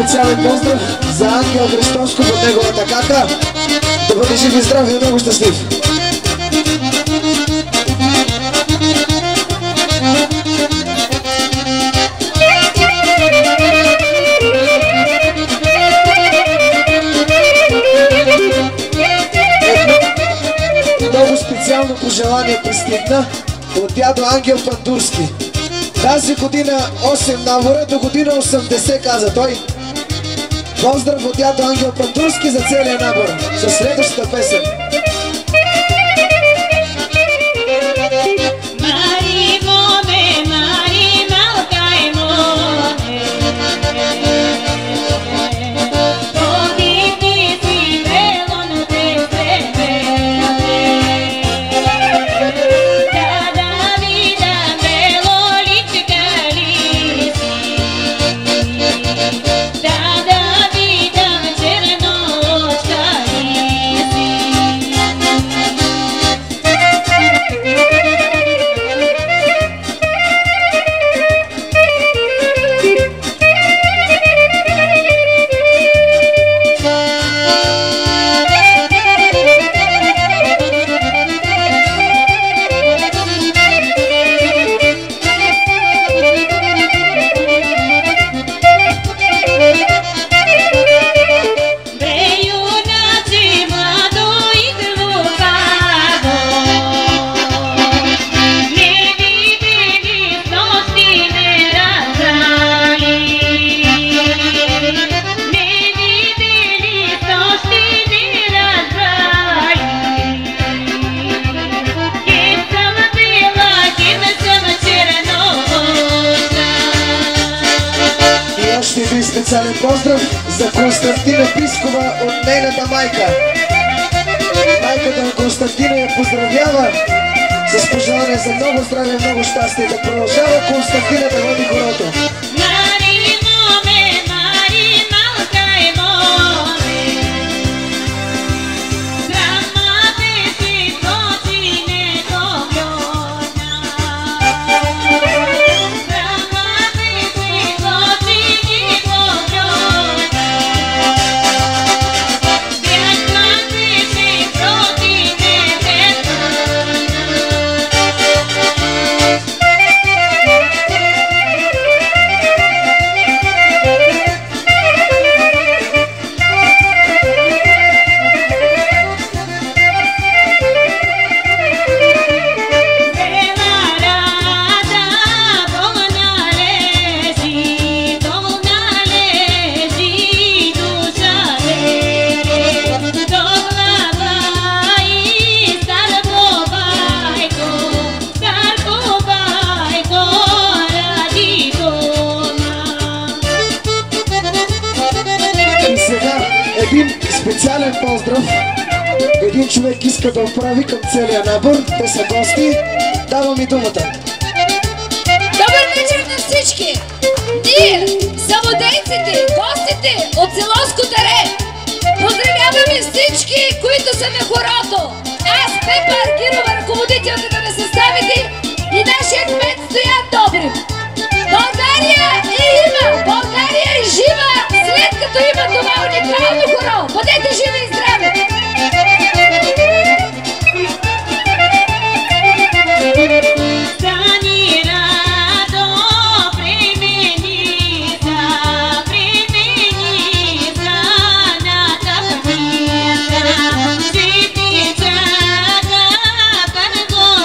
специален поздрав за Ангел Христовско от неговата кака. Да бъде жив и здрав и много щастлив. Много специално пожелание пристигна от дядо Ангел Пандурски. Тази година 8 набора, до година 80, каза той. Поздрав от дядо Ангел Пандурски за целия набор със следващата песен. Специален поздрав за Константина Пискова от нейната майка. Майката на Константина я поздравява с пожелание за много здраве и много щастие. Да продължава Константина да води хорото. Специален поздрав. Един човек иска да отправи към целия набор. Те са гости. Давам и думата. Добър вечер на всички! Ние, самодейците, гостите от село Скотаре, поздравяваме всички, които са на хорото. Аз, Пепа Аргирова, ръководителката на съставите, и нашия кмет Стоян Добрев. България е има! България е жива! След като има това уникално хоро! Бъдете живи и здрави! Go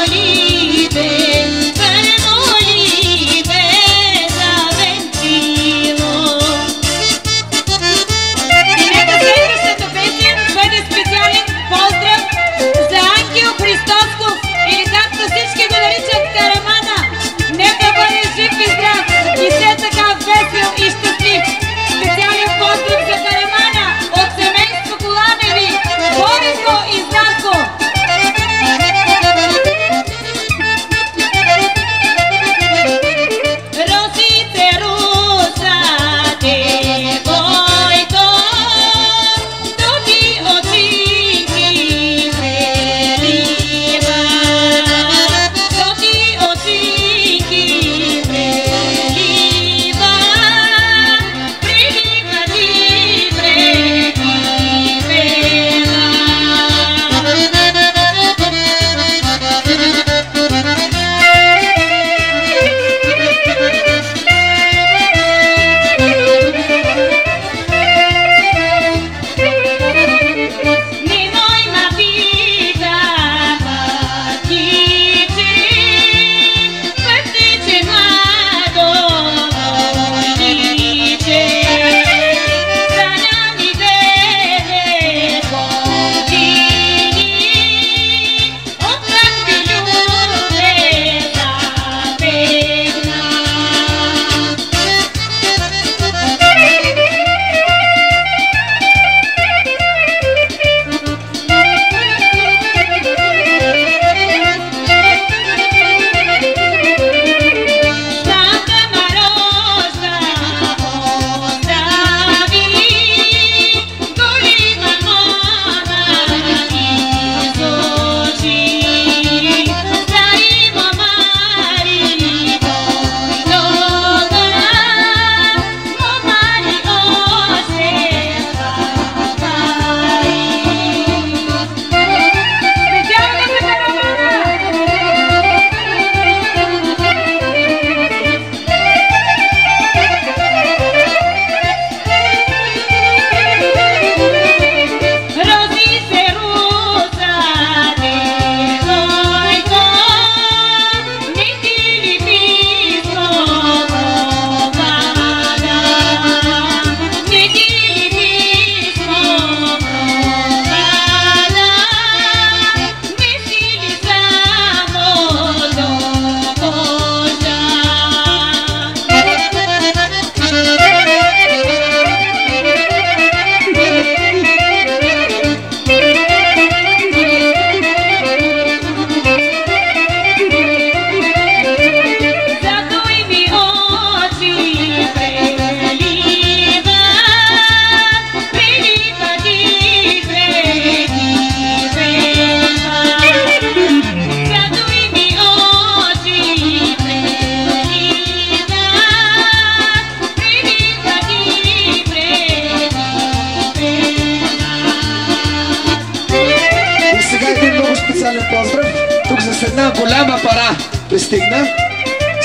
една голяма пара пристигна.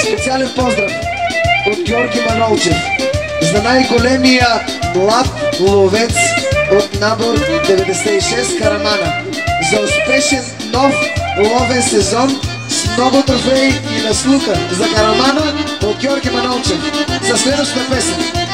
Специален поздрав от Георги Манолчев за най-големия млад ловец от набор 96 Карамана. За успешен нов ловен сезон с много трофеи и наслука за Карамана от Георги Манолчев. За следващата песен.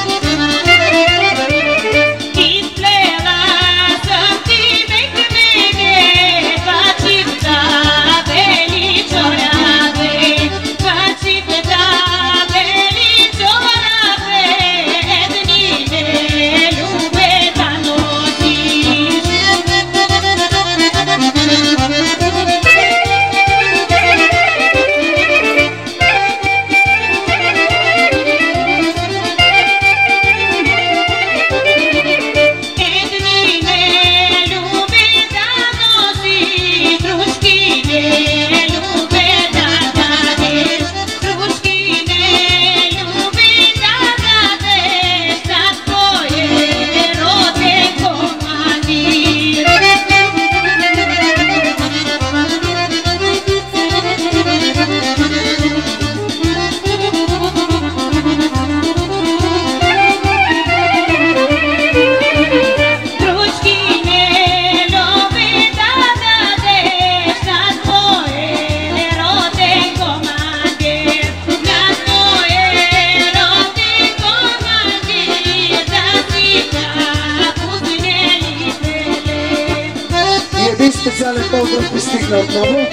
Специален поздрав пристигна отново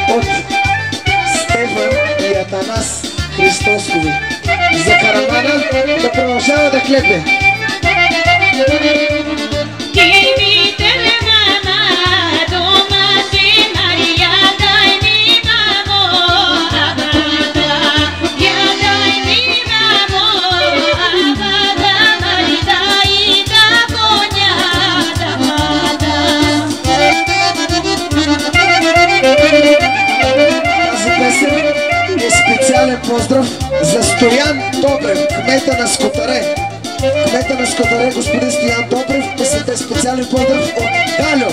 от Стефан и Атанас Христоскови. За Карамана да продължава да клепе. Специален поздрав за Стоян Добрев, кмета на Скотаре. Кмета на Скотаре, господин Стоян Добрев, песента специален поздрав от Галю.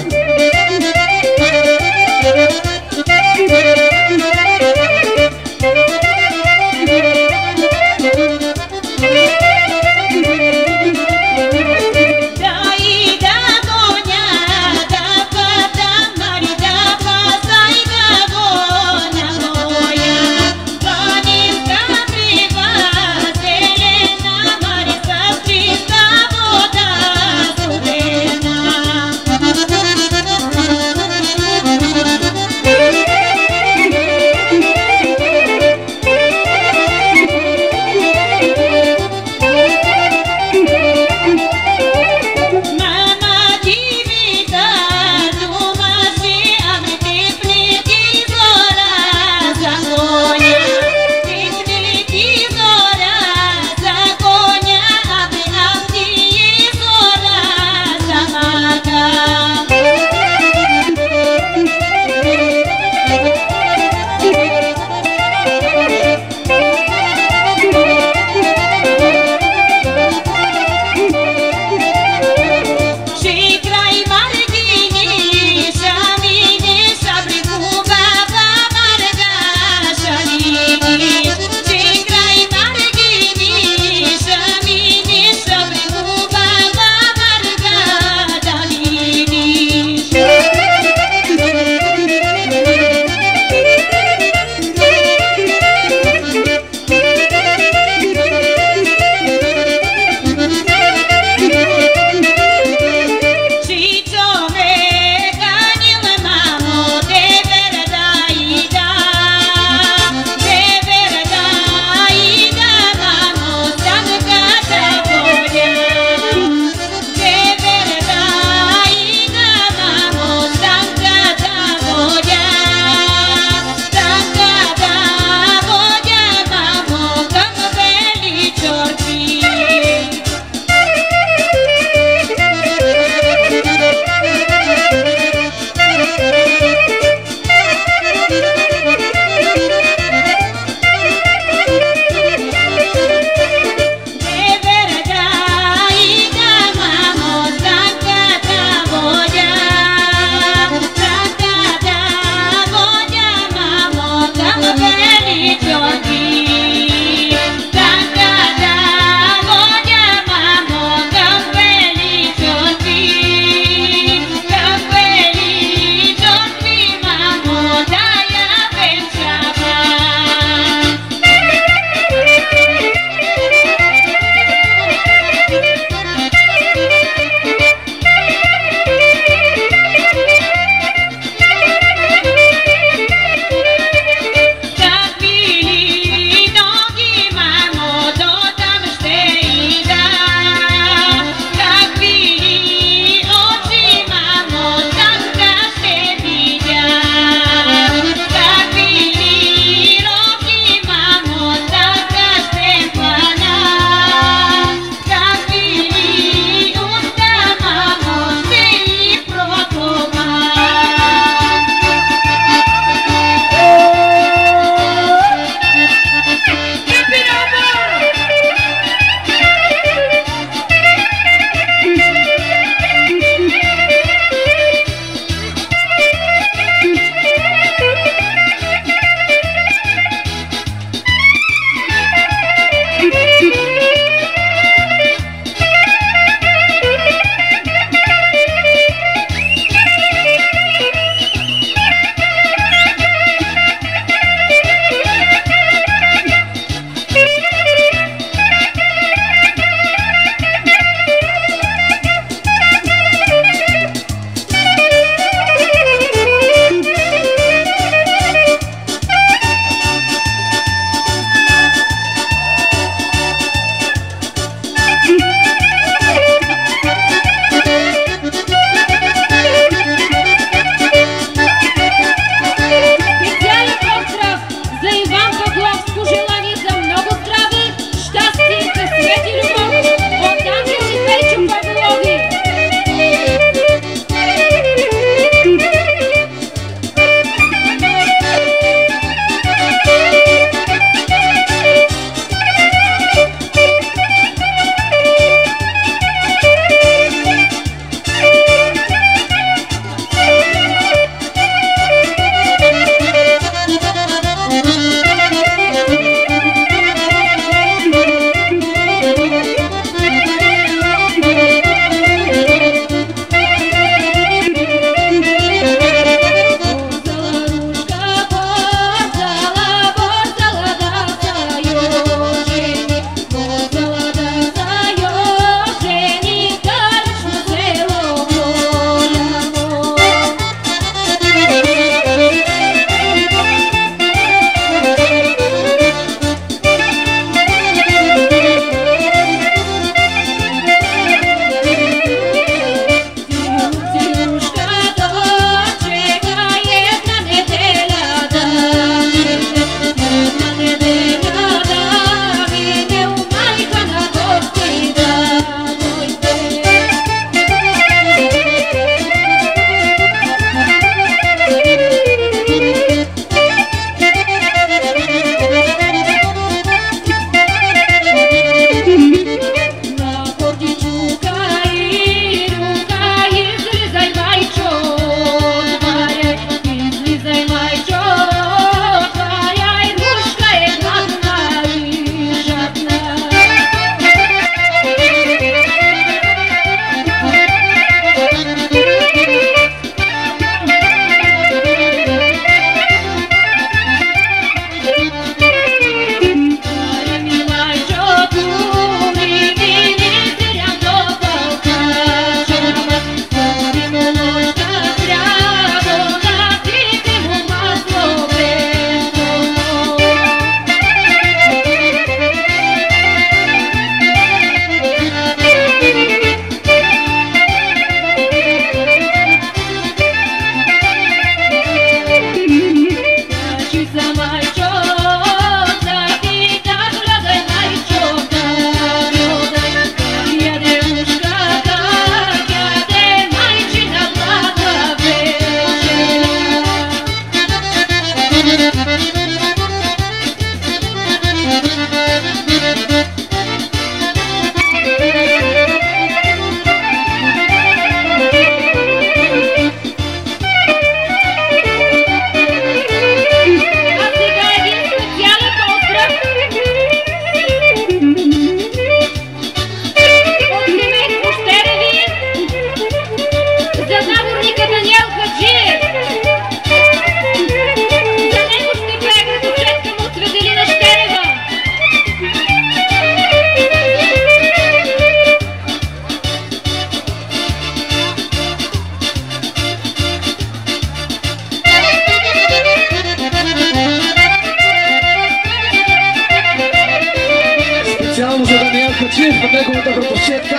Специално за Даниел Хаджиев от неговата братовчетка.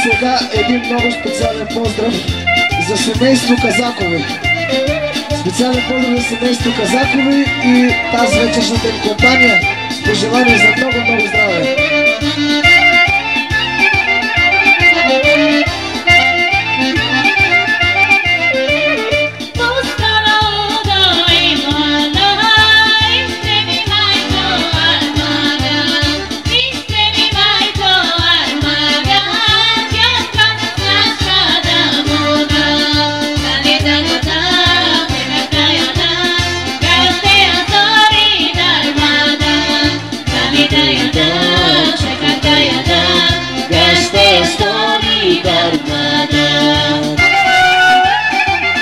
Сега един много специален поздрав за семейство Казакови. Специален поздрав за семейство Казакови и тази вечершната им компания с пожелание за много здраве.